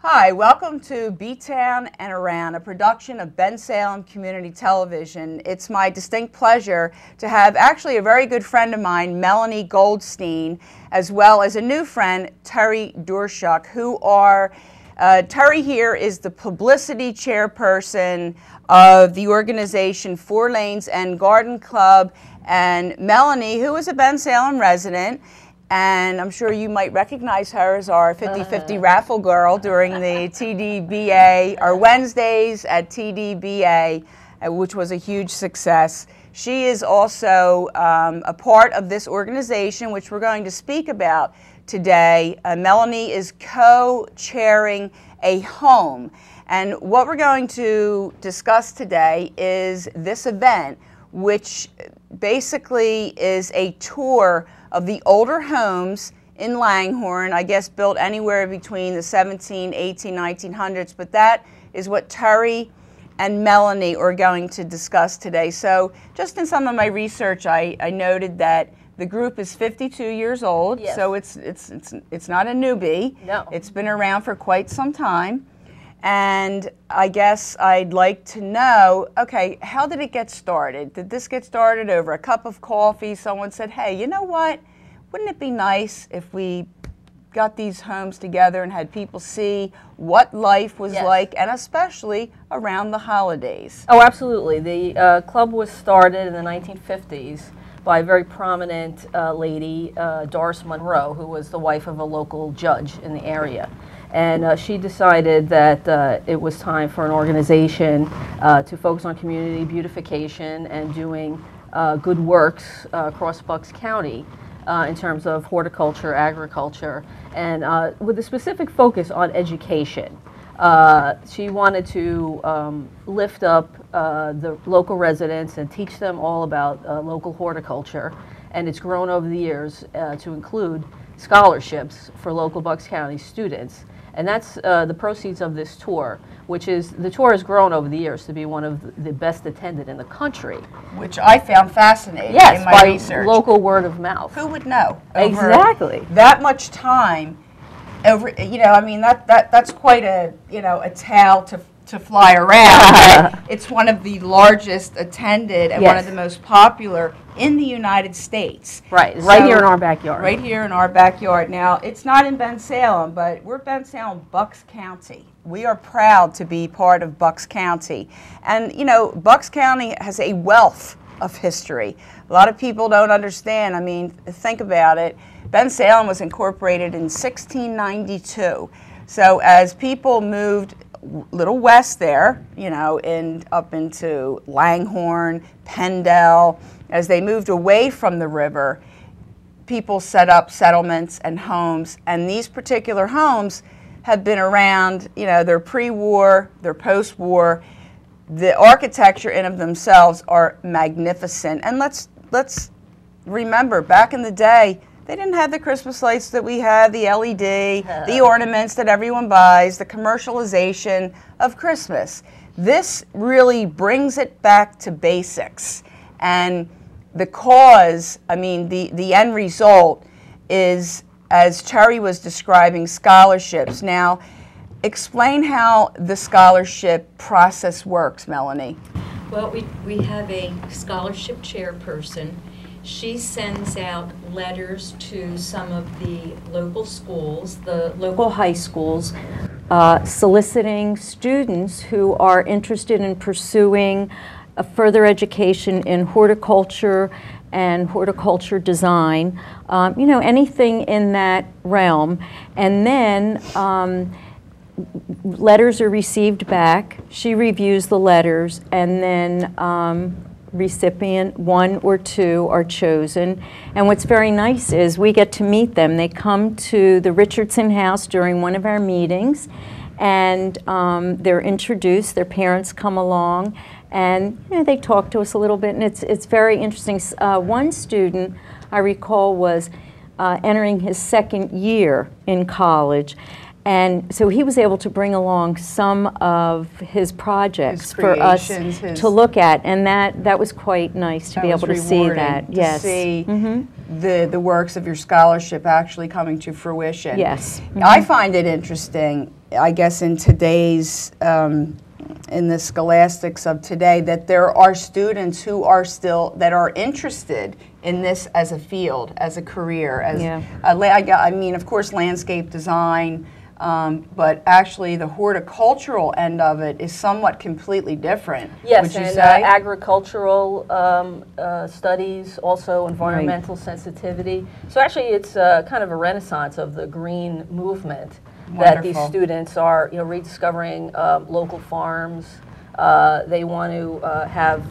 Hi, welcome to B-Town and Around, a production of Bensalem Community Television. It's my distinct pleasure to have actually a very good friend of mine, Melanie Goldstein, as well as a new friend, Terry Dorshuk, who are, Terry here is the publicity chairperson of the organization Four Lanes and Garden Club, and Melanie, who is a Bensalem resident, and I'm sure you might recognize her as our 50-50 raffle girl during the TDBA, our Wednesdays at TDBA, which was a huge success. She is also a part of this organization, which we're going to speak about today. Melanie is co-chairing a home. And what we're going to discuss today is this event, which basically is a tour of the older homes in Langhorne, I guess built anywhere between the 17, 18, 1900s, but that is what Terry and Melanie are going to discuss today. So just in some of my research, I noted that the group is 52 years old, yes. So it's not a newbie. No. It's been around for quite some time. And I guess I'd like to know, okay, how did it get started? Did this get started over a cup of coffee? Someone said, hey, you know what? Wouldn't it be nice if we got these homes together and had people see what life was like, and especially around the holidays? Oh, absolutely. The club was started in the 1950s by a very prominent lady, Doris Monroe, who was the wife of a local judge in the area. And she decided that it was time for an organization to focus on community beautification and doing good works across Bucks County in terms of horticulture, agriculture, and with a specific focus on education. She wanted to lift up the local residents and teach them all about local horticulture, and it's grown over the years to include scholarships for local Bucks County students. And that's the proceeds of this tour, which is, the tour has grown over the years to be one of the best attended in the country. Which I found fascinating in my research. Local word of mouth. Who would know? Exactly. That much time, over, you know, I mean, that's quite a, you know, a tale to fly around. It's one of the largest attended and one of the most popular in the United States. Right, right here in our backyard. Right here in our backyard. Now, it's not in Bensalem, but we're Bensalem, Bucks County. We are proud to be part of Bucks County. And, you know, Bucks County has a wealth of history. A lot of people don't understand. I mean, think about it. Bensalem was incorporated in 1692. So as people moved little west there, you know, and up into Langhorne, Pendle, as they moved away from the river, people set up settlements and homes, and these particular homes have been around, you know, they're pre-war, they're post-war. The architecture in of themselves are magnificent. And let's remember, back in the day, they didn't have the Christmas lights that we have, the LED, the ornaments that everyone buys, the commercialization of Christmas. This really brings it back to basics. And the cause, I mean, the end result is, as Terry was describing, scholarships. Now, explain how the scholarship process works, Melanie. Well, we have a scholarship chairperson. She sends out letters to some of the local schools, the local high schools, soliciting students who are interested in pursuing a further education in horticulture and horticulture design, you know, anything in that realm. And then letters are received back. She reviews the letters, and then recipient, one or two, are chosen. And what's very nice is we get to meet them. They come to the Richardson House during one of our meetings, and they're introduced. Their parents come along, and you know, they talk to us a little bit, and it's very interesting. One student, I recall, was entering his second year in college, And so he was able to bring along some of his projects for us to look at, and that was quite nice to be able to see that. Yes, to see the works of your scholarship actually coming to fruition. Yes. I find it interesting. I guess in today's, in the scholastics of today, that there are students who are still, that are interested in this as a field, as a career, as I mean, of course, landscape design, but actually the horticultural end of it is somewhat completely different. Yes, would you and say? agricultural studies, also environmental sensitivity. So actually it's kind of a renaissance of the green movement. That these students are, rediscovering local farms. They want to have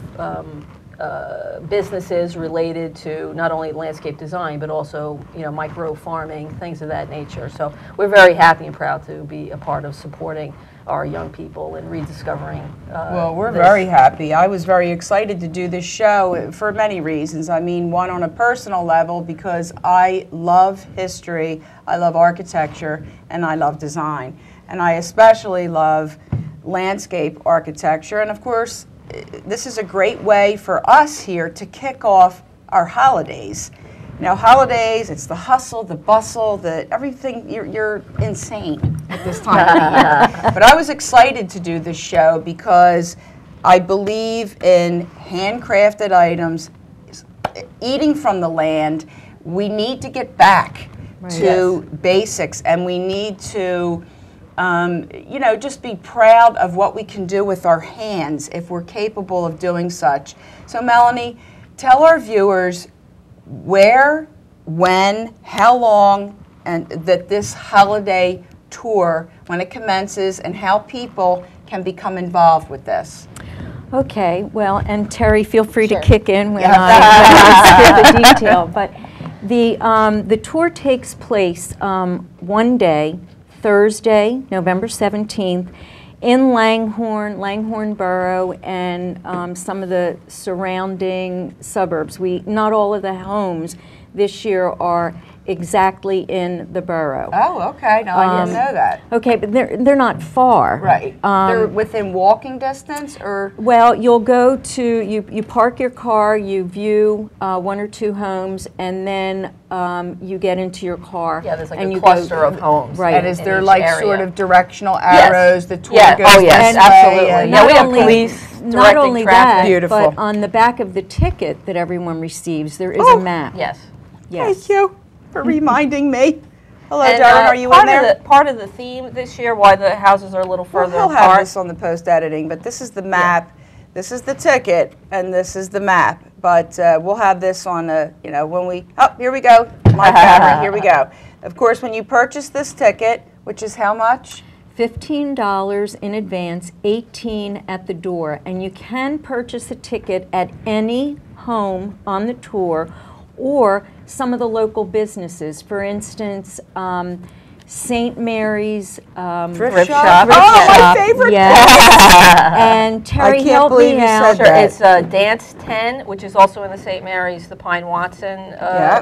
businesses related to not only landscape design, but also, micro farming, things of that nature. So we're very happy and proud to be a part of supporting our young people and rediscovering Well, we're very happy. I was very excited to do this show for many reasons. I mean, one, on a personal level, because I love history, I love architecture, and I love design. And I especially love landscape architecture. And of course, this is a great way for us here to kick off our holidays. Now, holidays, it's the hustle, the bustle, the everything, you're insane at this time of the year. But I was excited to do this show because I believe in handcrafted items, eating from the land. We need to get back to basics, and we need to, just be proud of what we can do with our hands if we're capable of doing such. So, Melanie, tell our viewers where, when, how long, and that this holiday tour, when it commences, and how people can become involved with this. Okay, well, and Terry, feel free to kick in when I give the detail. But the tour takes place one day, Thursday, November 17th, in Langhorne Borough, and some of the surrounding suburbs. Not all of the homes this year are exactly in the borough. Oh, okay. No, I didn't know that. Okay, but they're not far. Right. They're within walking distance, or? Well, you'll go to, you park your car, you view one or two homes, and then you get into your car. Yeah, there's like a cluster of homes. Right. And is there like area. sort of directional arrows? The tour goes Oh, yes, this way, absolutely. and Yeah, we have police not only that, Beautiful. but on the back of the ticket that everyone receives, there is a map. Yes. Yes. Thank you for reminding me. Hello, And, Darren, are you in there? Part of the theme this year, why the houses are a little further We'll apart. have this on the post-editing, but this is the map, this is the ticket, and this is the map. But we'll have this on, when we, here we go, my camera, here we go. Of course, when you purchase this ticket, which is how much? $15 in advance, $18 at the door. And you can purchase a ticket at any home on the tour or some of the local businesses. For instance, St. Mary's Thrift shop. My favorite. Yes. And Terry, help me out. Sure, it's Dance 10, which is also in the St. Mary's, the Pine Watson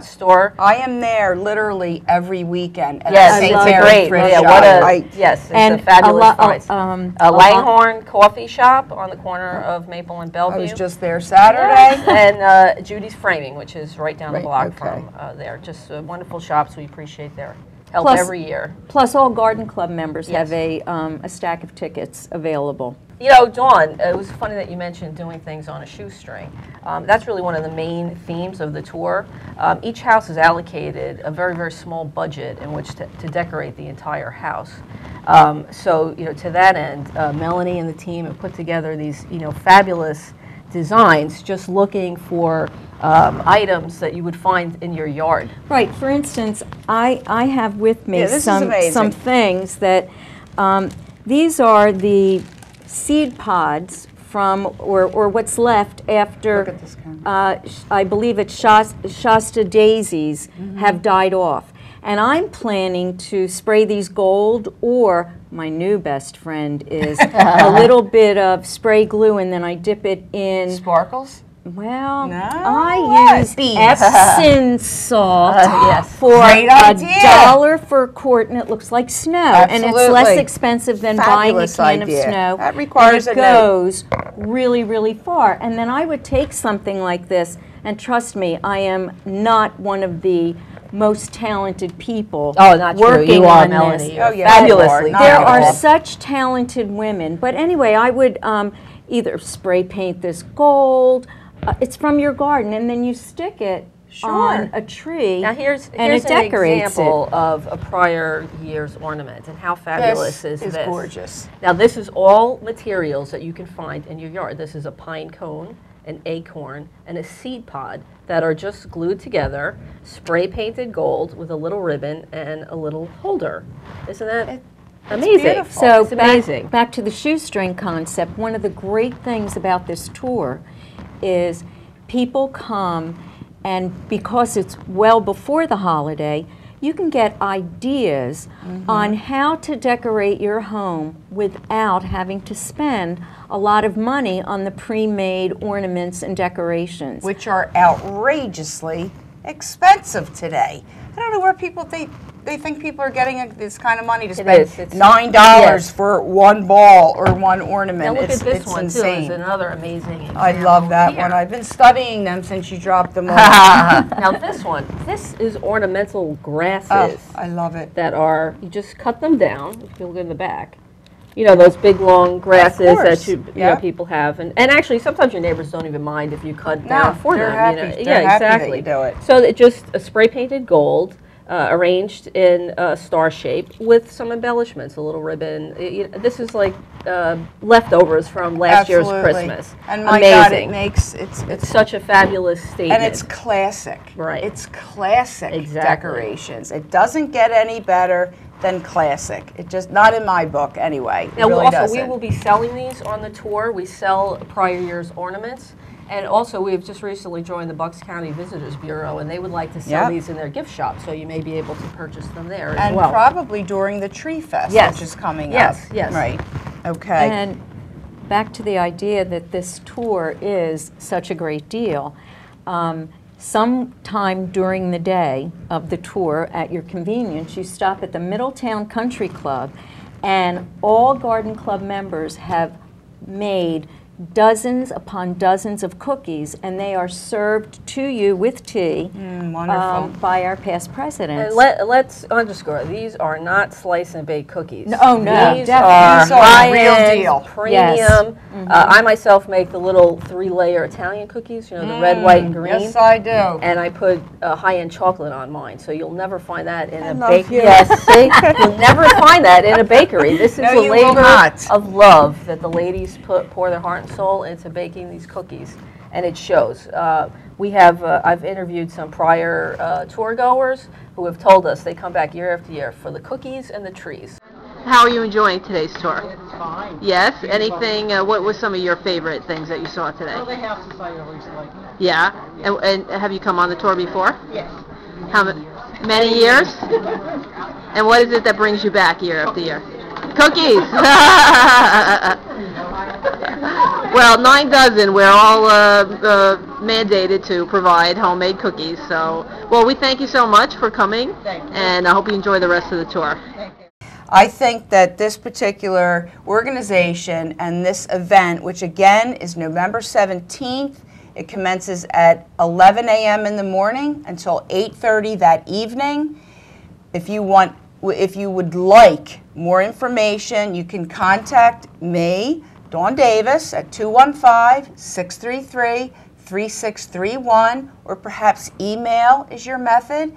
store. I am there literally every weekend at Yes, St. it's Mary's great. Thrift Yeah, shop. yes, it's And a fabulous price. Langhorne Coffee Shop on the corner of Maple and Bellevue. I was just there Saturday. And Judy's Framing, which is right down the block okay. from there. Just wonderful shops. We appreciate their help Plus- every year. Plus, all Garden Club members Yes. have a stack of tickets available. Dawn, it was funny that you mentioned doing things on a shoestring. That's really one of the main themes of the tour. Each house is allocated a very, very small budget in which to decorate the entire house. So, to that end, Melanie and the team have put together these, fabulous designs, just looking for items that you would find in your yard. Right. For instance, I have with me this is some amazing. things that these are the seed pods from or what's left after. Look at this camera. I believe it's Shasta daisies have died off. And I'm planning to spray these gold, or my new best friend is a little bit of spray glue, and then I dip it in. Sparkles? Well, No, I use beads. Epsom salt Yes. for Great idea. $1 for a quart, and it looks like snow. And it's less Absolutely. expensive than Fabulous buying a can idea. of snow. That requires and a it note. goes really, really far. And then I would take something like this, and trust me, I am not one of the most talented people Oh, not true. working You are, on Melanie. this. You're Oh, yeah, fabulously you are. There Not are at all. such talented women. But anyway, I would either spray paint this gold. It's from your garden, and then you stick it on a tree. Now here's and it an decorates example of a prior year's ornament, and how fabulous This is is gorgeous. Now this is all materials that you can find in your yard. This is a pine cone, an acorn, and a seed pod that are just glued together, spray painted gold with a little ribbon and a little holder. Isn't that amazing? beautiful. So It's amazing. back to the shoestring concept, one of the great things about this tour is people come, and because it's well before the holiday, you can get ideas on how to decorate your home without having to spend a lot of money on the pre-made ornaments and decorations. Which are outrageously expensive today. I don't know where people think they think people are getting this kind of money to spend is. It's- $9 yes. for one ball or one ornament. Now look it's at this it's one insane. too. It's another amazing example. I love that here. one. I've been studying them since you dropped them off. Now this one, this is ornamental grasses. Oh, I love it. That are, you just cut them down, if you look in the back. You know, those big long grasses course. that you know, Yep. people have. And actually, sometimes your neighbors don't even mind if you cut down for they're them. happy. You know? They're Yeah, happy that exactly. you do it. So it just spray painted gold, arranged in a star shape with some embellishments, a little ribbon. This is like leftovers from last year's Absolutely. Christmas. And my God, it Amazing. makes It's such a fabulous statement. and it's classic. Right. It's classic Exactly. decorations. It doesn't get any better than classic. It just not in my book anyway. It Now, really also, doesn't. we will be selling these on the tour. We sell prior year's ornaments. And also, we've just recently joined the Bucks County Visitors Bureau, and they would like to sell Yep. these in their gift shop, so you may be able to purchase them there as and well. probably during the Tree Fest, Yes. which is coming Yes, up. yes. Right. Okay. And back to the idea that this tour is such a great deal. Sometime during the day of the tour, at your convenience, you stop at the Middletown Country Club, and all Garden Club members have made dozens upon dozens of cookies, and they are served to you with tea wonderful. by our past presidents. And let's underscore, these are not slice and bake cookies. No, oh, no, These definitely. are These are real high-end, deal. premium. Yes. I myself make the little 3-layer Italian cookies, you know, the red, white, and green. Yes, I do. And I put high-end chocolate on mine, so you'll never find that in a love bakery. you. Yes, see, you'll never find that in a bakery. This is No, a you will labor not. of love that the ladies pour their heart and soul into baking these cookies, and it shows. We have I've interviewed some prior tour goers who have told us they come back year after year for the cookies and the trees. How are you enjoying today's tour? It's fine. Yes. Anything? What was some of your favorite things that you saw today? Well, the houses I always like. Yeah. And have you come on the tour before? Yes. How many years? And what is it that brings you back year after year? Cookies. Well, 9 dozen. We're all mandated to provide homemade cookies. So, well, we thank you so much for coming, Thank you. and I hope you enjoy the rest of the tour. Thank you. I think that this particular organization and this event, which again is November 17th, it commences at 11 a.m. in the morning until 8:30 that evening. If you would like more information, you can contact me, Dawn Davis, at 215-633-3631, or perhaps email is your method,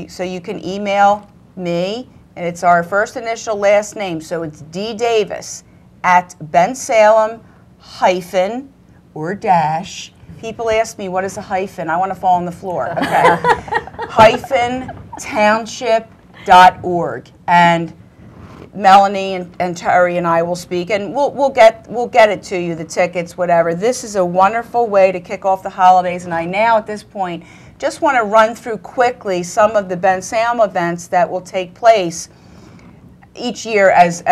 so you can email me, and it's our first initial last name, so it's D. Davis at bensalem- or dash. People ask me, what is a hyphen? I want to fall on the floor. Okay. -township.org. And Melanie and Terry and I will speak, and we'll get it to you, the tickets, whatever. This is a wonderful way to kick off the holidays, and I now at this point just want to run through quickly some of the Ben Salem events that will take place each year as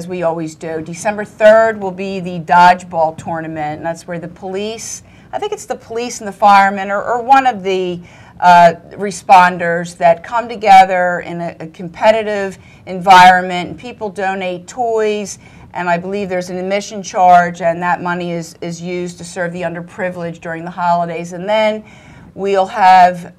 we always do. December 3rd will be the dodgeball tournament, and that's where the police, I think it's the police and the firemen, or one of the responders that come together in a competitive environment, and people donate toys, and I believe there's an admission charge, and that money is used to serve the underprivileged during the holidays. And then we'll have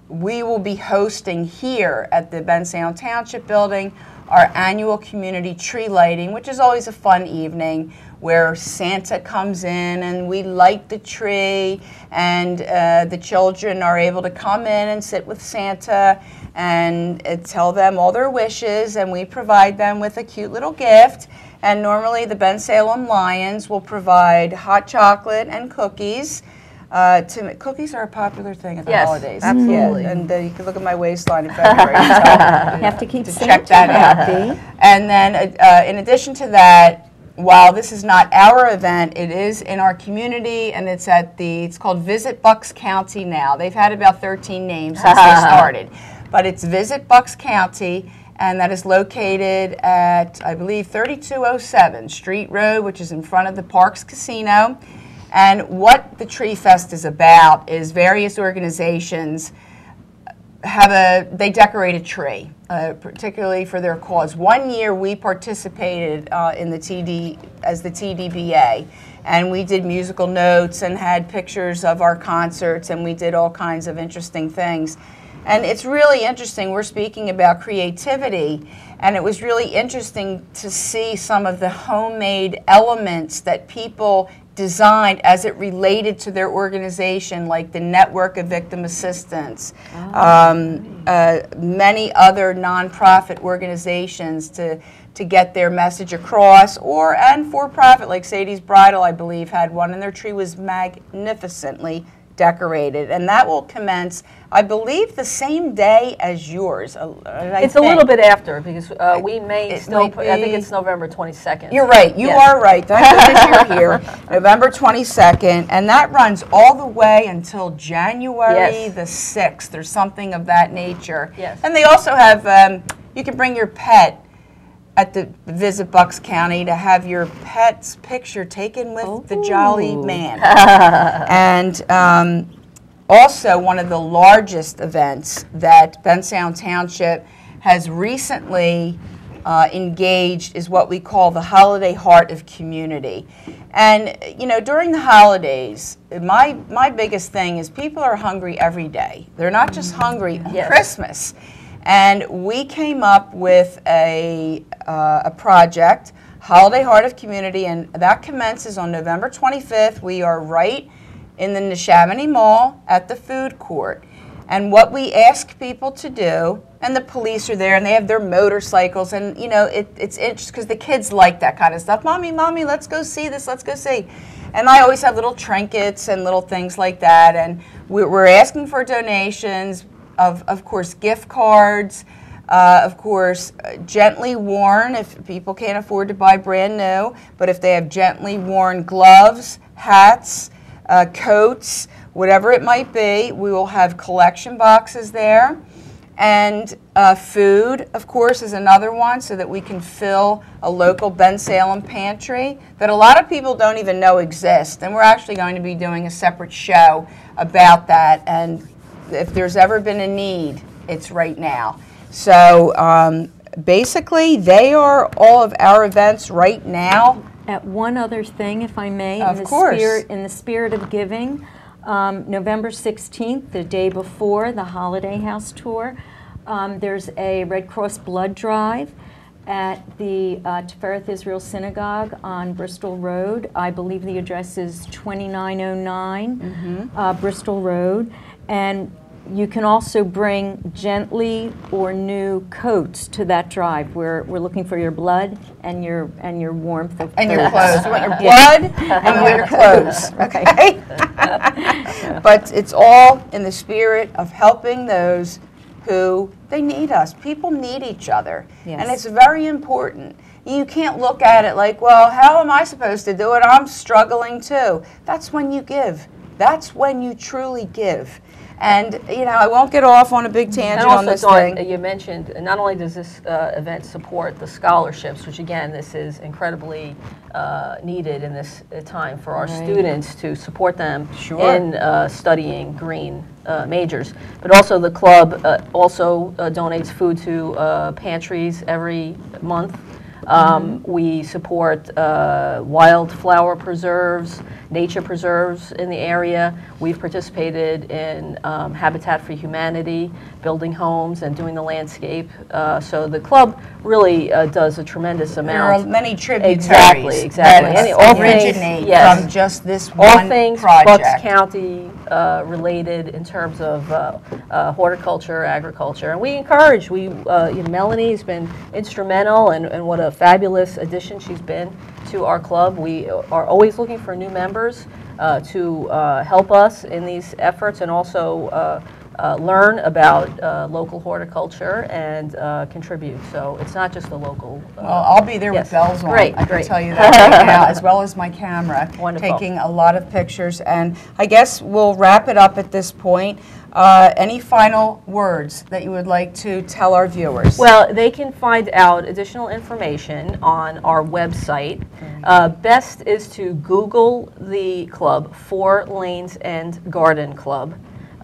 we will be hosting here at the Bensalem Township Building our annual community tree lighting, which is always a fun evening where Santa comes in and we light the tree, and the children are able to come in and sit with Santa and tell them all their wishes, and we provide them with a cute little gift. And normally the Bensalem Lions will provide hot chocolate and cookies. Cookies are a popular thing at the holidays. Absolutely. Yeah, and you can look at my waistline in February to have to keep check that out. And then in addition to that, while this is not our event, it is in our community, and it's called Visit Bucks County now. They've had about 13 names since they started. But it's Visit Bucks County, and that is located at, I believe, 3207 Street Road, which is in front of the Parks Casino. And what the Tree Fest is about is various organizations they decorate a tree, particularly for their cause. One year we participated in the TDBA, and we did musical notes and had pictures of our concerts, and we did all kinds of interesting things. And it's really interesting. We're speaking about creativity, and it was really interesting to see some of the homemade elements that people designed as it related to their organization, like the Network of Victim Assistance, many other nonprofit organizations to get their message across, and for-profit, like Sadie's Bridal, I believe, had one, and their tree was magnificently decorated, and that will commence, I believe, the same day as yours. It's a little bit after, because we may still, I think it's November 22nd. You're right, you are right. Thank goodness you're here. November 22nd, and that runs all the way until January the 6th, or something of that nature. Yes. And they also have, you can bring your pet at the Visit Bucks County to have your pet's picture taken with the Jolly Man. And also one of the largest events that Bensalem Township has recently engaged is what we call the Holiday Heart of Community. And you know, during the holidays, my biggest thing is people are hungry every day. They're not just hungry on Christmas. And we came up with a project, Holiday Heart of Community, and that commences on November 25th. We are right in the Neshaminy Mall at the food court. And what we ask people to do, and the police are there, and they have their motorcycles, and you know, it's interesting because the kids like that kind of stuff. Mommy, let's go see this, let's go see. And I always have little trinkets and little things like that, and we're asking for donations. Of course, gift cards, of course, gently worn if people can't afford to buy brand new, but if they have gently worn gloves, hats, coats, whatever it might be, we will have collection boxes there. And food, of course, is another one, so that we can fill a local Bensalem pantry that a lot of people don't even know exists. And we're actually going to be doing a separate show about that. And if there's ever been a need, it's right now. So basically, they are all of our events right now. At one other thing, if I may, of course. In the spirit of giving, November 16th, the day before the Holiday House Tour, there's a Red Cross blood drive at the Tifereth Israel Synagogue on Bristol Road. I believe the address is 2909 Bristol Road. And you can also bring gently or new coats to that drive. We're looking for your blood and your warmth of and your clothes. You want your blood and you want your clothes. Okay. But it's all in the spirit of helping those who they need us. People need each other, and it's very important. You can't look at it like, well, how am I supposed to do it? I'm struggling too. That's when you give. That's when you truly give. And, you know, I won't get off on a big tangent on this thing. You mentioned, not only does this event support the scholarships, which again, this is incredibly needed in this time for our students to support them in studying green majors, but also the club also donates food to pantries every month. We support wildflower preserves, nature preserves in the area. We've participated in Habitat for Humanity, building homes and doing the landscape. So the club really does a tremendous amount. There are many tributaries exactly. that all originate things, from just this all one things project. Bucks County related in terms of horticulture, agriculture, and we encourage. Melanie has been instrumental, and what a fabulous addition she's been to our club. We are always looking for new members to help us in these efforts, and also learn about local horticulture and contribute. So it's not just the local. Well, I'll be there yes. with bells on. Great, I can great. tell you that right now, as well as my camera. Wonderful. Taking a lot of pictures. And I guess we'll wrap it up at this point. Any final words that you would like to tell our viewers? Well, they can find out additional information on our website. Best is to Google the club, 4 Lanes End Garden Club.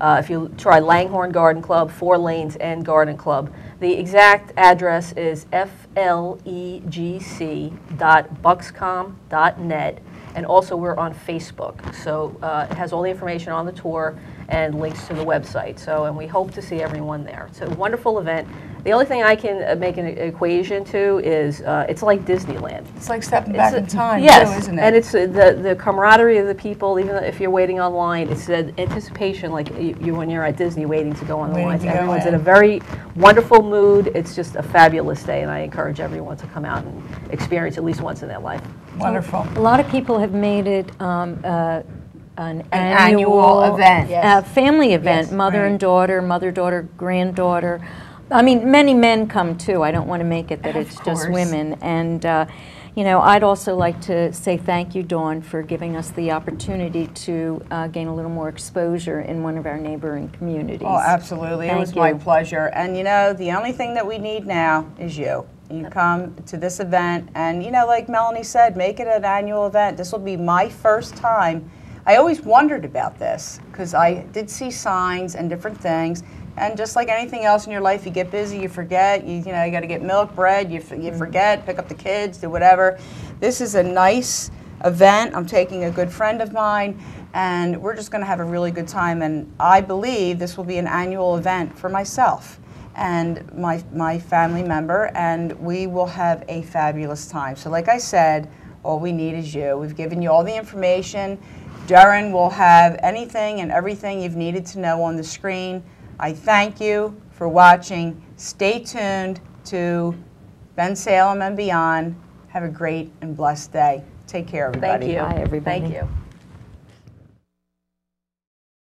If you try Langhorne Garden Club, 4 Lanes End Garden Club. The exact address is flegc.buckscom.net, and also we're on Facebook. So it has all the information on the tour and links to the website. So, and we hope to see everyone there. It's a wonderful event. The only thing I can make an equation to is it's like Disneyland. It's like stepping back in time, yes, too, isn't it? And it's the camaraderie of the people, even if you're waiting online, it's the anticipation like you when you're at Disney waiting to go on the lines. Everyone's in a very wonderful mood. It's just a fabulous day, and I encourage everyone to come out and experience at least once in their life. Wonderful. A lot of people have made it an annual event. Yes. Family event, Yes, mother right. and daughter, mother-daughter, granddaughter. I mean, many men come too. I don't want to make it that Of it's course. just women. And, I'd also like to say thank you, Dawn, for giving us the opportunity to gain a little more exposure in one of our neighboring communities. Oh, absolutely. It was Thank my you. pleasure. And, the only thing that we need now is you. You come to this event, and, like Melanie said, make it an annual event. This will be my first time. I always wondered about this because I did see signs and different things. And just like anything else in your life, you get busy, you forget, you got to get milk, bread, you forget, pick up the kids, do whatever. This is a nice event. I'm taking a good friend of mine, and we're just going to have a really good time. And I believe this will be an annual event for myself and my family member, and we will have a fabulous time. So like I said, all we need is you. We've given you all the information. Darren will have anything and everything you've needed to know on the screen. I thank you for watching. Stay tuned to Bensalem and beyond. Have a great and blessed day. Take care, everybody. Thank you. Bye, everybody. Thank you.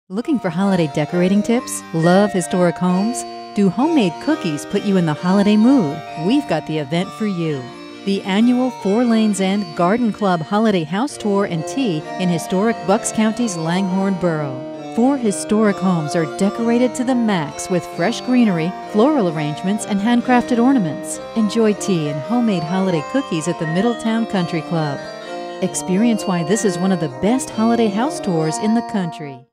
Looking for holiday decorating tips? Love historic homes? Do homemade cookies put you in the holiday mood? We've got the event for you. The annual 4 Lanes End Garden Club Holiday House Tour and Tea in historic Bucks County's Langhorne Borough. 4 historic homes are decorated to the max with fresh greenery, floral arrangements, and handcrafted ornaments. Enjoy tea and homemade holiday cookies at the Middletown Country Club. Experience why this is one of the best holiday house tours in the country.